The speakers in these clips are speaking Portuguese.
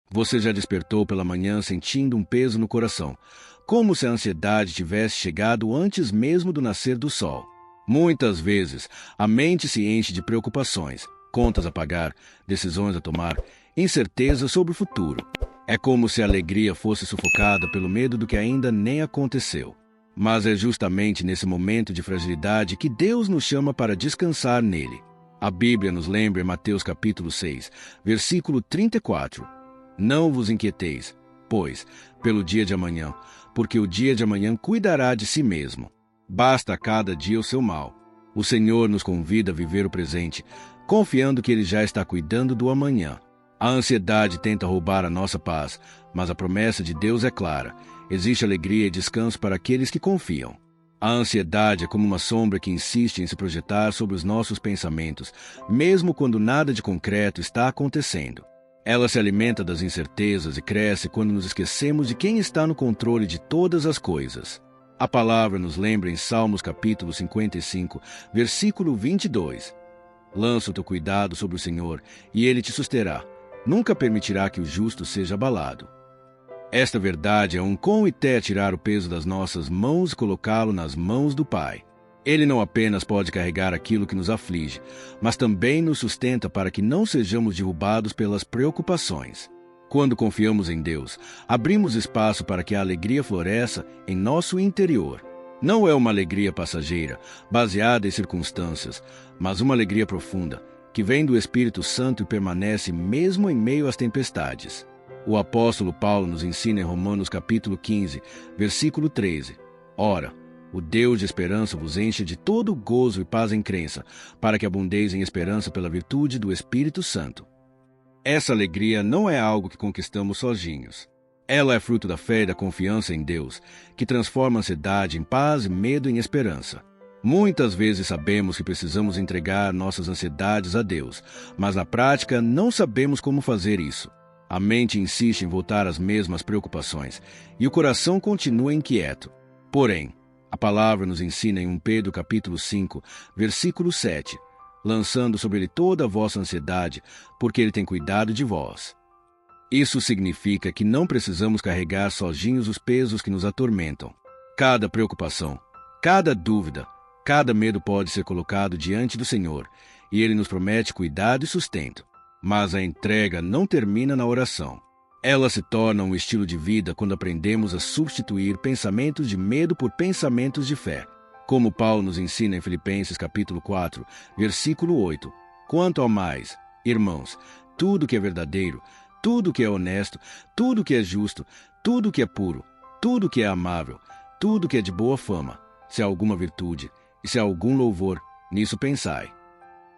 Você já despertou pela manhã sentindo um peso no coração, como se a ansiedade tivesse chegado antes mesmo do nascer do sol. Muitas vezes, a mente se enche de preocupações, contas a pagar, decisões a tomar, incerteza sobre o futuro. É como se a alegria fosse sufocada pelo medo do que ainda nem aconteceu. Mas é justamente nesse momento de fragilidade que Deus nos chama para descansar nele. A Bíblia nos lembra em Mateus capítulo 6, versículo 34. Não vos inquieteis, pois, pelo dia de amanhã, porque o dia de amanhã cuidará de si mesmo. Basta a cada dia o seu mal. O Senhor nos convida a viver o presente, confiando que Ele já está cuidando do amanhã. A ansiedade tenta roubar a nossa paz, mas a promessa de Deus é clara. Existe alegria e descanso para aqueles que confiam. A ansiedade é como uma sombra que insiste em se projetar sobre os nossos pensamentos, mesmo quando nada de concreto está acontecendo. Ela se alimenta das incertezas e cresce quando nos esquecemos de quem está no controle de todas as coisas. A palavra nos lembra em Salmos capítulo 55, versículo 22. Lança o teu cuidado sobre o Senhor, e Ele te susterá. Nunca permitirá que o justo seja abalado. Esta verdade é um com e té tirar o peso das nossas mãos e colocá-lo nas mãos do Pai. Ele não apenas pode carregar aquilo que nos aflige, mas também nos sustenta para que não sejamos derrubados pelas preocupações. Quando confiamos em Deus, abrimos espaço para que a alegria floresça em nosso interior. Não é uma alegria passageira, baseada em circunstâncias, mas uma alegria profunda, que vem do Espírito Santo e permanece mesmo em meio às tempestades. O apóstolo Paulo nos ensina em Romanos capítulo 15, versículo 13. Ora, o Deus de esperança vos enche de todo gozo e paz em crença, para que abundeis em esperança pela virtude do Espírito Santo. Essa alegria não é algo que conquistamos sozinhos. Ela é fruto da fé e da confiança em Deus, que transforma a ansiedade em paz e medo em esperança. Muitas vezes sabemos que precisamos entregar nossas ansiedades a Deus, mas na prática não sabemos como fazer isso. A mente insiste em voltar às mesmas preocupações, e o coração continua inquieto. Porém, a palavra nos ensina em 1 Pedro capítulo 5, versículo 7, lançando sobre ele toda a vossa ansiedade, porque ele tem cuidado de vós. Isso significa que não precisamos carregar sozinhos os pesos que nos atormentam. Cada preocupação, cada dúvida, cada medo pode ser colocado diante do Senhor, e Ele nos promete cuidado e sustento. Mas a entrega não termina na oração. Ela se torna um estilo de vida quando aprendemos a substituir pensamentos de medo por pensamentos de fé. Como Paulo nos ensina em Filipenses capítulo 4, versículo 8. Quanto ao mais, irmãos, tudo que é verdadeiro, tudo que é honesto, tudo que é justo, tudo que é puro, tudo que é amável, tudo que é de boa fama, se há alguma virtude e se há algum louvor, nisso pensai.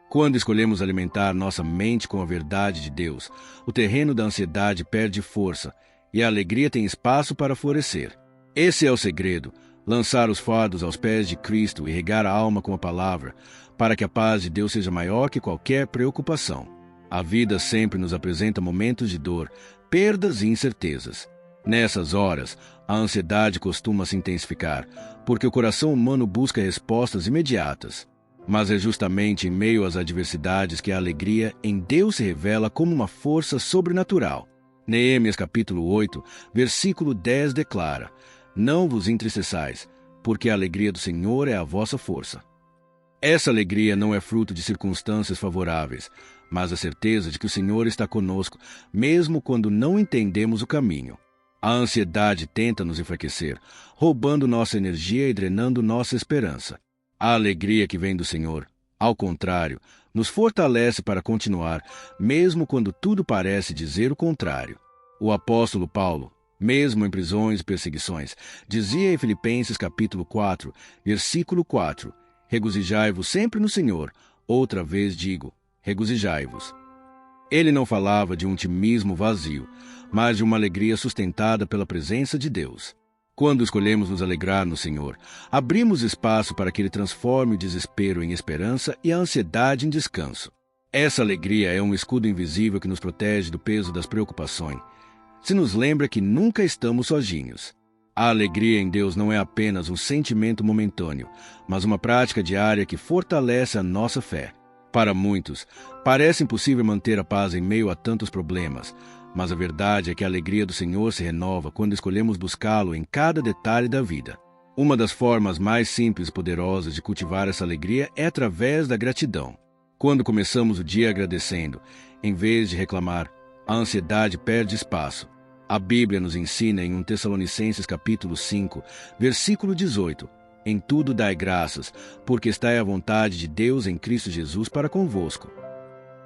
Quando escolhemos alimentar nossa mente com a verdade de Deus, o terreno da ansiedade perde força e a alegria tem espaço para florescer. Esse é o segredo, lançar os fardos aos pés de Cristo e regar a alma com a palavra, para que a paz de Deus seja maior que qualquer preocupação. A vida sempre nos apresenta momentos de dor, perdas e incertezas. Nessas horas, a ansiedade costuma se intensificar, porque o coração humano busca respostas imediatas. Mas é justamente em meio às adversidades que a alegria em Deus se revela como uma força sobrenatural. Neemias capítulo 8, versículo 10 declara: Não vos entristeçais, porque a alegria do Senhor é a vossa força. Essa alegria não é fruto de circunstâncias favoráveis, mas a certeza de que o Senhor está conosco, mesmo quando não entendemos o caminho. A ansiedade tenta nos enfraquecer, roubando nossa energia e drenando nossa esperança. A alegria que vem do Senhor, ao contrário, nos fortalece para continuar, mesmo quando tudo parece dizer o contrário. O apóstolo Paulo, mesmo em prisões e perseguições, dizia em Filipenses capítulo 4, versículo 4, Regozijai-vos sempre no Senhor. Outra vez digo, regozijai-vos. Ele não falava de um otimismo vazio, mas de uma alegria sustentada pela presença de Deus. Quando escolhemos nos alegrar no Senhor, abrimos espaço para que Ele transforme o desespero em esperança e a ansiedade em descanso. Essa alegria é um escudo invisível que nos protege do peso das preocupações. Se nos lembra que nunca estamos sozinhos. A alegria em Deus não é apenas um sentimento momentâneo, mas uma prática diária que fortalece a nossa fé. Para muitos, parece impossível manter a paz em meio a tantos problemas, Mas a verdade é que a alegria do Senhor se renova quando escolhemos buscá-lo em cada detalhe da vida. Uma das formas mais simples e poderosas de cultivar essa alegria é através da gratidão. Quando começamos o dia agradecendo, em vez de reclamar, a ansiedade perde espaço. A Bíblia nos ensina em 1 Tessalonicenses capítulo 5, versículo 18, em tudo dai graças, porque está à vontade de Deus em Cristo Jesus para convosco.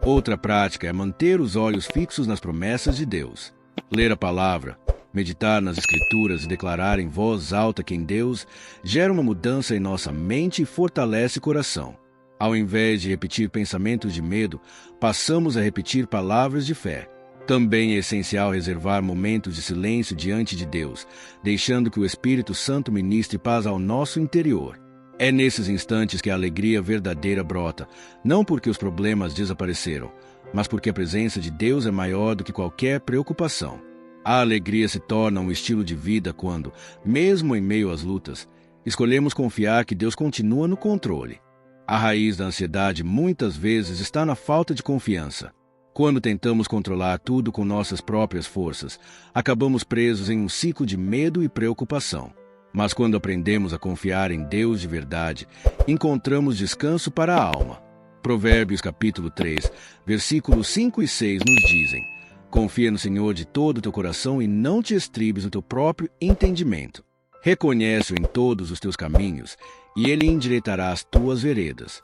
Outra prática é manter os olhos fixos nas promessas de Deus. Ler a palavra, meditar nas Escrituras e declarar em voz alta quem Deus gera uma mudança em nossa mente e fortalece o coração. Ao invés de repetir pensamentos de medo, passamos a repetir palavras de fé. Também é essencial reservar momentos de silêncio diante de Deus, deixando que o Espírito Santo ministre paz ao nosso interior. É nesses instantes que a alegria verdadeira brota, não porque os problemas desapareceram, mas porque a presença de Deus é maior do que qualquer preocupação. A alegria se torna um estilo de vida quando, mesmo em meio às lutas, escolhemos confiar que Deus continua no controle. A raiz da ansiedade muitas vezes está na falta de confiança. Quando tentamos controlar tudo com nossas próprias forças, acabamos presos em um ciclo de medo e preocupação. Mas quando aprendemos a confiar em Deus de verdade, encontramos descanso para a alma. Provérbios capítulo 3, versículos 5 e 6 nos dizem: confia no Senhor de todo o teu coração e não te estribes no teu próprio entendimento. Reconhece-o em todos os teus caminhos, e ele endireitará as tuas veredas.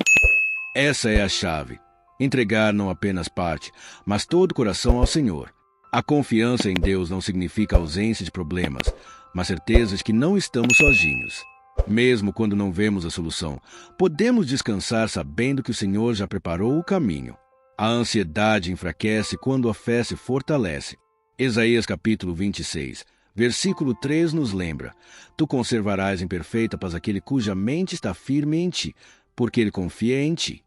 Essa é a chave. Entregar não apenas parte, mas todo o coração ao Senhor. A confiança em Deus não significa ausência de problemas, mas certeza de que não estamos sozinhos. Mesmo quando não vemos a solução, podemos descansar sabendo que o Senhor já preparou o caminho. A ansiedade enfraquece quando a fé se fortalece. Isaías capítulo 26, versículo 3 nos lembra: tu conservarás em perfeita paz aquele cuja mente está firme em ti, porque ele confia em ti.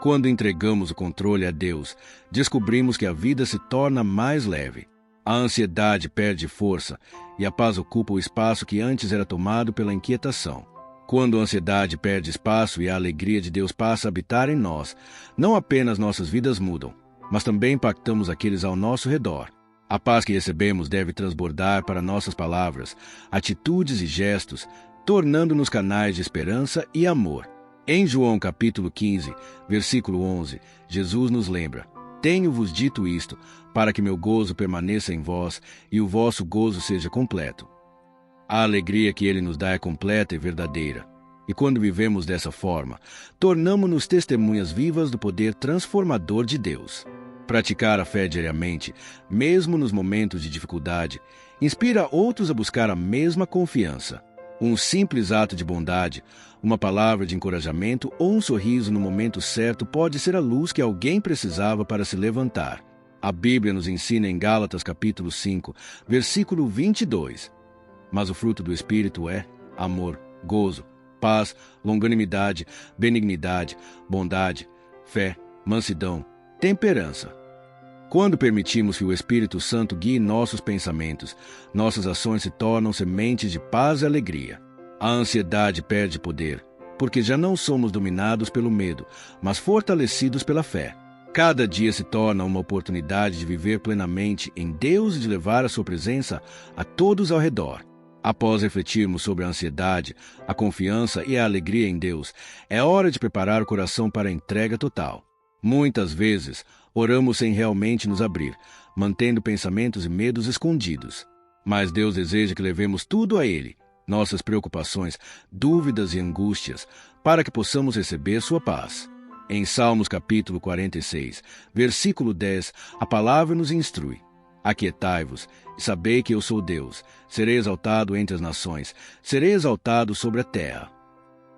Quando entregamos o controle a Deus, descobrimos que a vida se torna mais leve. A ansiedade perde força e a paz ocupa o espaço que antes era tomado pela inquietação. Quando a ansiedade perde espaço e a alegria de Deus passa a habitar em nós, não apenas nossas vidas mudam, mas também impactamos aqueles ao nosso redor. A paz que recebemos deve transbordar para nossas palavras, atitudes e gestos, tornando-nos canais de esperança e amor. Em João capítulo 15, versículo 11, Jesus nos lembra: tenho-vos dito isto, para que meu gozo permaneça em vós e o vosso gozo seja completo. A alegria que ele nos dá é completa e verdadeira. E quando vivemos dessa forma, tornamo-nos testemunhas vivas do poder transformador de Deus. Praticar a fé diariamente, mesmo nos momentos de dificuldade, inspira outros a buscar a mesma confiança. Um simples ato de bondade, uma palavra de encorajamento ou um sorriso no momento certo pode ser a luz que alguém precisava para se levantar. A Bíblia nos ensina em Gálatas capítulo 5, versículo 22. Mas o fruto do Espírito é amor, gozo, paz, longanimidade, benignidade, bondade, fé, mansidão, temperança. Quando permitimos que o Espírito Santo guie nossos pensamentos, nossas ações se tornam sementes de paz e alegria. A ansiedade perde poder, porque já não somos dominados pelo medo, mas fortalecidos pela fé. Cada dia se torna uma oportunidade de viver plenamente em Deus e de levar a sua presença a todos ao redor. Após refletirmos sobre a ansiedade, a confiança e a alegria em Deus, é hora de preparar o coração para a entrega total. Muitas vezes, oramos sem realmente nos abrir, mantendo pensamentos e medos escondidos. Mas Deus deseja que levemos tudo a Ele, nossas preocupações, dúvidas e angústias, para que possamos receber sua paz. Em Salmos capítulo 46, versículo 10, a palavra nos instrui: aquietai-vos e sabei que eu sou Deus, serei exaltado entre as nações, serei exaltado sobre a terra.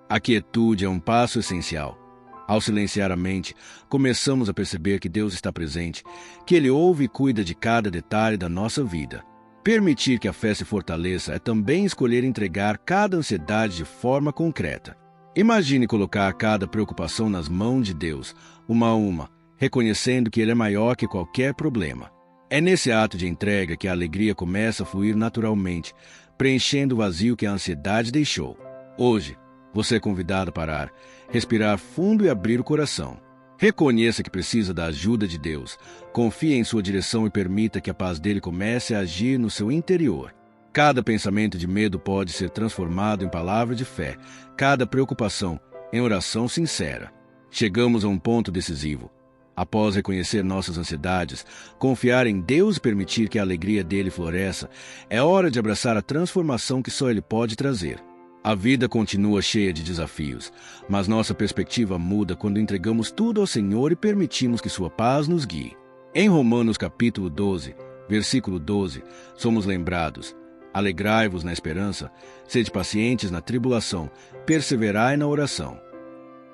A quietude é um passo essencial. Ao silenciar a mente, começamos a perceber que Deus está presente, que Ele ouve e cuida de cada detalhe da nossa vida. Permitir que a fé se fortaleça é também escolher entregar cada ansiedade de forma concreta. Imagine colocar cada preocupação nas mãos de Deus, uma a uma, reconhecendo que Ele é maior que qualquer problema. É nesse ato de entrega que a alegria começa a fluir naturalmente, preenchendo o vazio que a ansiedade deixou. Hoje, você é convidado a parar, respirar fundo e abrir o coração. Reconheça que precisa da ajuda de Deus. Confie em sua direção e permita que a paz dele comece a agir no seu interior. Cada pensamento de medo pode ser transformado em palavra de fé, cada preocupação em oração sincera. Chegamos a um ponto decisivo. Após reconhecer nossas ansiedades, confiar em Deus e permitir que a alegria dele floresça, é hora de abraçar a transformação que só ele pode trazer. A vida continua cheia de desafios, mas nossa perspectiva muda quando entregamos tudo ao Senhor e permitimos que sua paz nos guie. Em Romanos capítulo 12, versículo 12, somos lembrados: alegrai-vos na esperança, sede pacientes na tribulação, perseverai na oração.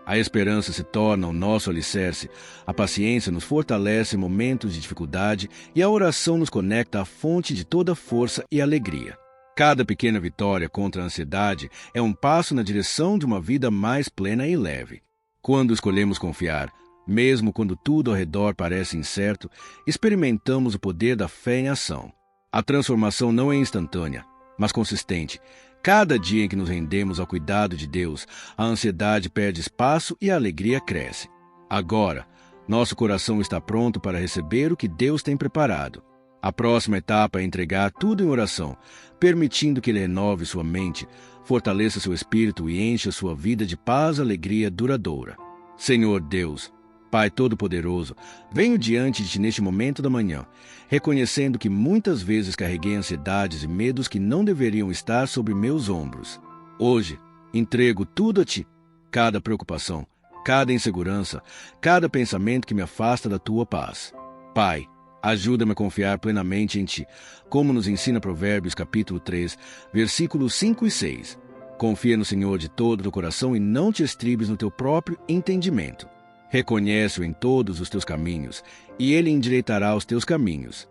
A esperança se torna o nosso alicerce, a paciência nos fortalece em momentos de dificuldade e a oração nos conecta à fonte de toda força e alegria. Cada pequena vitória contra a ansiedade é um passo na direção de uma vida mais plena e leve. Quando escolhemos confiar, mesmo quando tudo ao redor parece incerto, experimentamos o poder da fé em ação. A transformação não é instantânea, mas consistente. Cada dia em que nos rendemos ao cuidado de Deus, a ansiedade perde espaço e a alegria cresce. Agora, nosso coração está pronto para receber o que Deus tem preparado. A próxima etapa é entregar tudo em oração, permitindo que Ele renove sua mente, fortaleça seu espírito e encha sua vida de paz e alegria duradoura. Senhor Deus, Pai Todo-Poderoso, venho diante de Ti neste momento da manhã, reconhecendo que muitas vezes carreguei ansiedades e medos que não deveriam estar sobre meus ombros. Hoje, entrego tudo a Ti, cada preocupação, cada insegurança, cada pensamento que me afasta da Tua paz. Pai, ajuda-me a confiar plenamente em Ti, como nos ensina Provérbios capítulo 3, versículos 5 e 6. Confia no Senhor de todo o teu coração e não te estribes no teu próprio entendimento. Reconhece-o em todos os teus caminhos, e Ele endireitará os teus caminhos.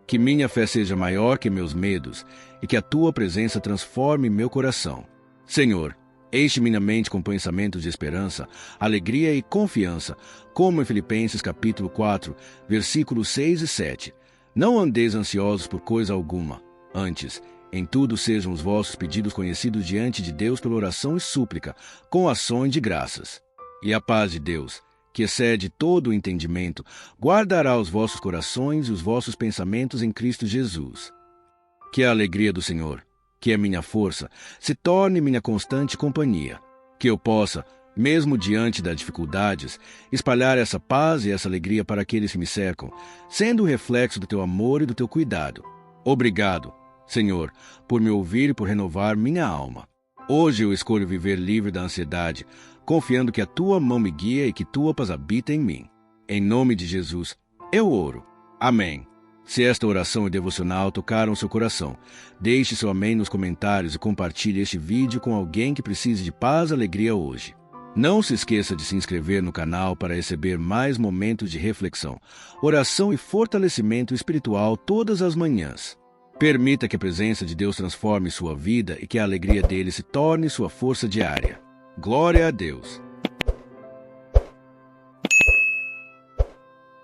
Que minha fé seja maior que meus medos, e que a Tua presença transforme meu coração. Senhor, enche minha mente com pensamentos de esperança, alegria e confiança, como em Filipenses capítulo 4, versículos 6 e 7. Não andeis ansiosos por coisa alguma. Antes, em tudo sejam os vossos pedidos conhecidos diante de Deus pela oração e súplica, com ações de graças. E a paz de Deus, que excede todo o entendimento, guardará os vossos corações e os vossos pensamentos em Cristo Jesus. Que a alegria do Senhor, que é minha força, se torne minha constante companhia. Que eu possa, mesmo diante das dificuldades, espalhar essa paz e essa alegria para aqueles que me cercam, sendo o reflexo do Teu amor e do Teu cuidado. Obrigado, Senhor, por me ouvir e por renovar minha alma. Hoje eu escolho viver livre da ansiedade, confiando que a Tua mão me guia e que Tua paz habita em mim. Em nome de Jesus, eu oro. Amém. Se esta oração e devocional tocaram seu coração, deixe seu amém nos comentários e compartilhe este vídeo com alguém que precise de paz e alegria hoje. Não se esqueça de se inscrever no canal para receber mais momentos de reflexão, oração e fortalecimento espiritual todas as manhãs. Permita que a presença de Deus transforme sua vida e que a alegria dele se torne sua força diária. Glória a Deus!